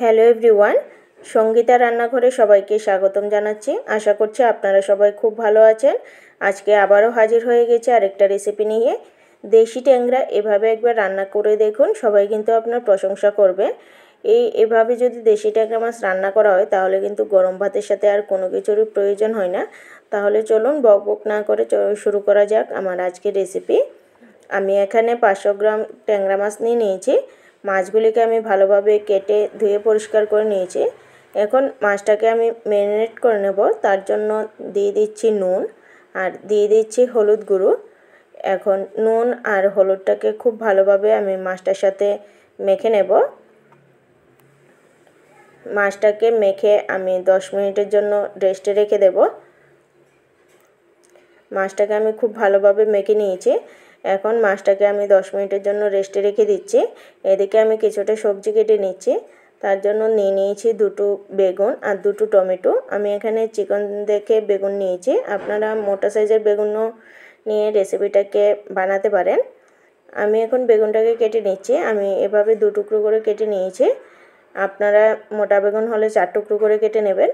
Hello everyone, Sangeeta রান্নাঘরে সবাইকে স্বাগতম জানাচ্ছি। আশা করছি আপনারা সবাই খুব ভালো আছেন। আজকে আবারও হাজির হয়ে গেছে আরেকটা রেসিপি নিয়ে। দেশি ট্যাংরা এভাবে একবার রান্না করে দেখুন, সবাই কিন্তু আপনার প্রশংসা করবে। এভাবে যদি দেশি ট্যাংরা মাছ রান্না করা হয় তাহলে কিন্তু গরম ভাতের সাথে আর কোনো কিছুরই প্রয়োজন হয় না। তাহলে চলুন বক বক না করে শুরু করা যাক আমার আজকের রেসিপি। আমি এখানে 500 গ্রাম ট্যাংরা মাছ নিয়েছি। মাছগুলিকে আমি ভালোভাবে কেটে ধুয়ে পরিষ্কার করে নিয়েছি। এখন মাছটাকে আমি ম্যারিনেট করে নেব। তার জন্য দিয়ে দিচ্ছি নুন আর দিয়ে দিচ্ছি হলুদ গুঁড়ো। এখন নুন আর হলুদটাকে খুব ভালোভাবে আমি মাছটার সাথে মেখে নেব। মাছটাকে মেখে আমি 10 মিনিটের জন্য রেস্টে রেখে দেব। মাছটাকে আমি খুব ভালোভাবে মেখে নিয়েছি। এখন মাছটাকে আমি 10 মিনিটের জন্য রেস্টে রেখে দিচ্ছি। এদিকে আমি কিছুটা সবজি কেটে নিচ্ছি। তার জন্য নিয়েছি দুটো বেগুন আর দুটো টমেটো। আমি এখানে চিকন দেখে বেগুন নিয়েছি, আপনারা মোটা সাইজের বেগুনও নিয়ে রেসিপিটাকে বানাতে পারেন। আমি এখন বেগুনটাকে কেটে নিচ্ছি। আমি এভাবে 2 টুকরো করে কেটে নিয়েছি। আপনারা মোটা বেগুন হলে 4 টুকরো করে কেটে নেবেন।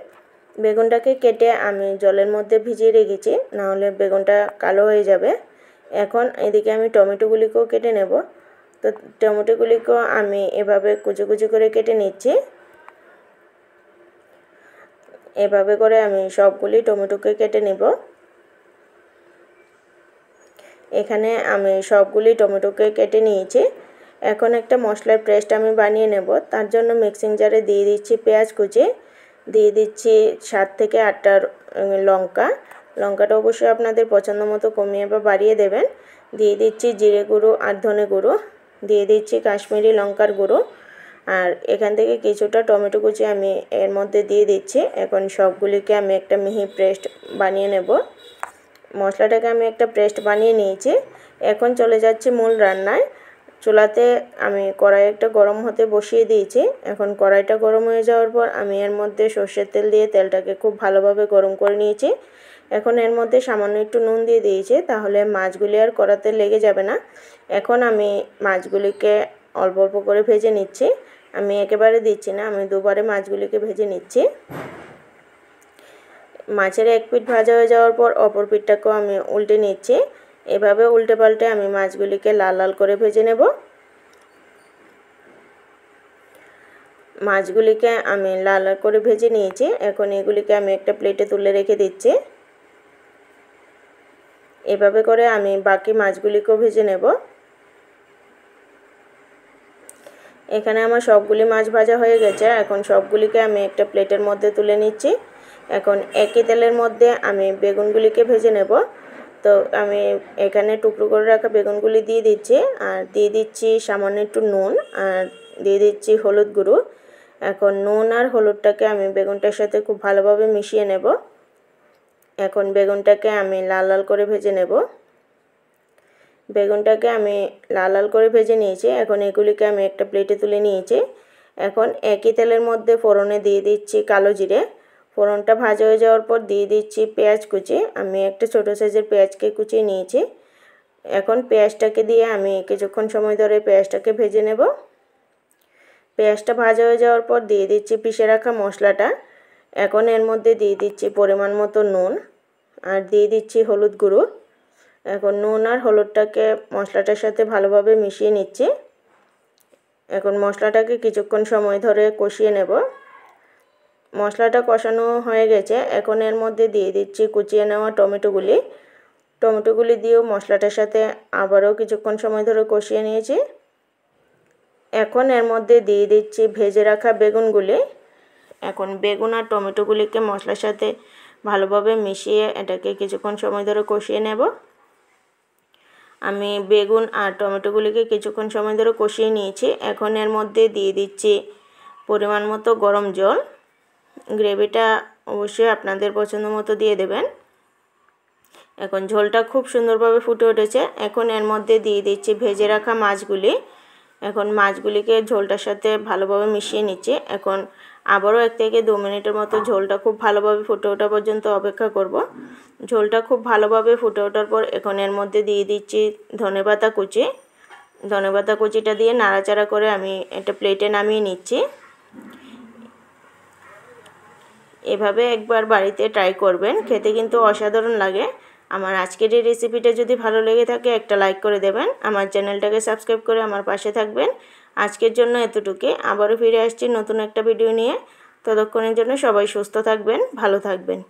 বেগুনটাকে কেটে আমি জলের মধ্যে ভিজিয়ে রেখেছি, নাহলে বেগুনটা কালো হয়ে যাবে। এখন এদিকে আমি টমেটোগুলিকেও কেটে নেব। তো টমেটোগুলিকেও আমি এভাবে কুচি কুচি করে কেটে নিচ্ছি। এভাবে করে আমি সবগুলি টমেটোকে কেটে নেব। এখানে আমি সবগুলি টমেটোকে কেটে নিয়েছি। এখন একটা মশলার পেস্ট আমি বানিয়ে নেব। তার জন্য মিক্সিং জারে দিয়ে দিচ্ছি পেঁয়াজ কুচি, দিয়ে দিচ্ছি 7 থেকে 8টা লঙ্কাটা অবশ্যই আপনাদের পছন্দ মতো কমিয়ে বা বাড়িয়ে দেবেন। দিয়ে দিচ্ছি জিরে গুঁড়ো আর ধনে গুঁড়ো, দিয়ে দিচ্ছি কাশ্মীরি লঙ্কার গুঁড়ো, আর এখান থেকে কিছুটা টমেটো কুচি আমি এর মধ্যে দিয়ে দিচ্ছি। এখন সবগুলিকে আমি একটা মিহি পেস্ট বানিয়ে নেব। মশলাটাকে আমি একটা পেস্ট বানিয়ে নিয়েছি। এখন চলে যাচ্ছি মূল রান্নায়। চুলাতে আমি কড়াই একটা গরম হতে বসিয়ে দিয়েছি। এখন কড়াইটা গরম হয়ে যাওয়ার পর আমি এর মধ্যে সর্ষের তেল দিয়ে তেলটাকে খুব ভালোভাবে গরম করে নিয়েছি। এখন এর মধ্যে সামান্য একটু নুন দিয়ে দিয়েছি, তাহলে মাছগুলি আর কড়াতে লেগে যাবে না। এখন আমি মাছগুলিকে অল্প অল্প করে ভেজে নিচ্ছি। আমি একেবারে দিচ্ছি না, আমি দুবারে মাছগুলিকে ভেজে নিচ্ছি। মাছের এক পিঠ ভাজা হয়ে যাওয়ার পর অপর পিঠটাকেও আমি উল্টে নিচ্ছি। এভাবে উল্টে পাল্টে আমি মাছগুলিকে লাল লাল করে ভেজে নেব। মাছগুলিকে আমি লাল লাল করে ভেজে নিয়েছি। এখন এগুলিকে আমি একটা প্লেটে তুলে রেখে দিচ্ছি। এভাবে করে আমি বাকি মাছগুলিকেও ভেজে নেব। এখানে আমার সবগুলি মাছ ভাজা হয়ে গেছে। এখন সবগুলিকে আমি একটা প্লেটের মধ্যে তুলে নিচ্ছি। এখন একই তেলের মধ্যে আমি বেগুনগুলিকে ভেজে নেব। তো আমি এখানে টুকরো করে রাখা বেগুনগুলি দিয়ে দিচ্ছি, আর দিয়ে দিচ্ছি সামান্য একটু নুন, আর দিয়ে দিচ্ছি হলুদ গুঁড়ো। এখন নুন আর হলুদটাকে আমি বেগুনটার সাথে খুব ভালোভাবে মিশিয়ে নেব। এখন বেগুনটাকে আমি লাল লাল করে ভেজে নেব। বেগুনটাকে আমি লাল লাল করে ভেজে নিয়েছি। এখন এগুলিকে আমি একটা প্লেটে তুলে নিয়েছি। এখন একই তেলের মধ্যে ফোড়নে দিয়ে দিচ্ছি কালো জিরে। ফোড়নটা ভাজা হয়ে যাওয়ার পর দিয়ে দিচ্ছি পেঁয়াজ কুচি। আমি একটা ছোটো সাইজের পেঁয়াজকে কুচিয়ে নিয়েছি। এখন পেঁয়াজটাকে দিয়ে আমি কিছুক্ষণ সময় ধরে পেঁয়াজটাকে ভেজে নেব। পেঁয়াজটা ভাজা হয়ে যাওয়ার পর দিয়ে দিচ্ছি পিষে রাখা মশলাটা। এখন এর মধ্যে দিয়ে দিচ্ছি পরিমাণ মতো নুন, আর দিয়ে দিচ্ছি হলুদ গুঁড়ো। এখন নুন আর হলুদটাকে মশলাটার সাথে ভালোভাবে মিশিয়ে নিচ্ছি। এখন মশলাটাকে কিছুক্ষণ সময় ধরে কষিয়ে নেব। মশলাটা কষানো হয়ে গেছে। এখন এর মধ্যে দিয়ে দিচ্ছি কুচিয়ে নেওয়া টমেটোগুলি দিয়েও মশলাটার সাথে আবারও কিছুক্ষণ সময় ধরে কষিয়ে নিয়েছি। এখন এর মধ্যে দিয়ে দিচ্ছি ভেজে রাখা বেগুনগুলি। এখন বেগুন আর টমেটোগুলিকে মশলার সাথে ভালোভাবে মিশিয়ে এটাকে কিছুক্ষণ সময় ধরে কষিয়ে নেব। আমি বেগুন আর টমেটোগুলিকে কিছুক্ষণ সময় ধরে কষিয়ে নিয়েছি। এখন এর মধ্যে দিয়ে দিচ্ছি পরিমাণ মতো গরম জল। গ্রেভিটা অবশ্যই আপনাদের পছন্দ মতো দিয়ে দেবেন। এখন ঝোলটা খুব সুন্দরভাবে ফুটে উঠেছে। এখন এর মধ্যে দিয়ে দিচ্ছি ভেজে রাখা মাছগুলি। এখন মাছগুলিকে ঝোলটার সাথে ভালোভাবে মিশিয়ে নিচ্ছি। এখন আবারও 1 থেকে 2 মিনিটের মতো ঝোলটা খুব ভালোভাবে ফুটে ওঠা পর্যন্ত অপেক্ষা করব। ঝোলটা খুব ভালোভাবে ফুটে ওঠার পর এখন এর মধ্যে দিয়ে দিচ্ছি ধনেপাতা কুচিটা দিয়ে নাড়াচাড়া করে আমি একটা প্লেটে নামিয়ে নিচ্ছি। এভাবে একবার বাড়িতে ট্রাই করবেন, খেতে কিন্তু অসাধারণ লাগে। আমার আজকের এই রেসিপিটা যদি ভালো লেগে থাকে একটা লাইক করে দেবেন, আমার চ্যানেলটাকে সাবস্ক্রাইব করে আমার পাশে থাকবেন। আজকের জন্য এতটুকুই, আবারও ফিরে আসছি নতুন একটা ভিডিও নিয়ে। ততক্ষণের জন্য সবাই সুস্থ থাকবেন, ভালো থাকবেন।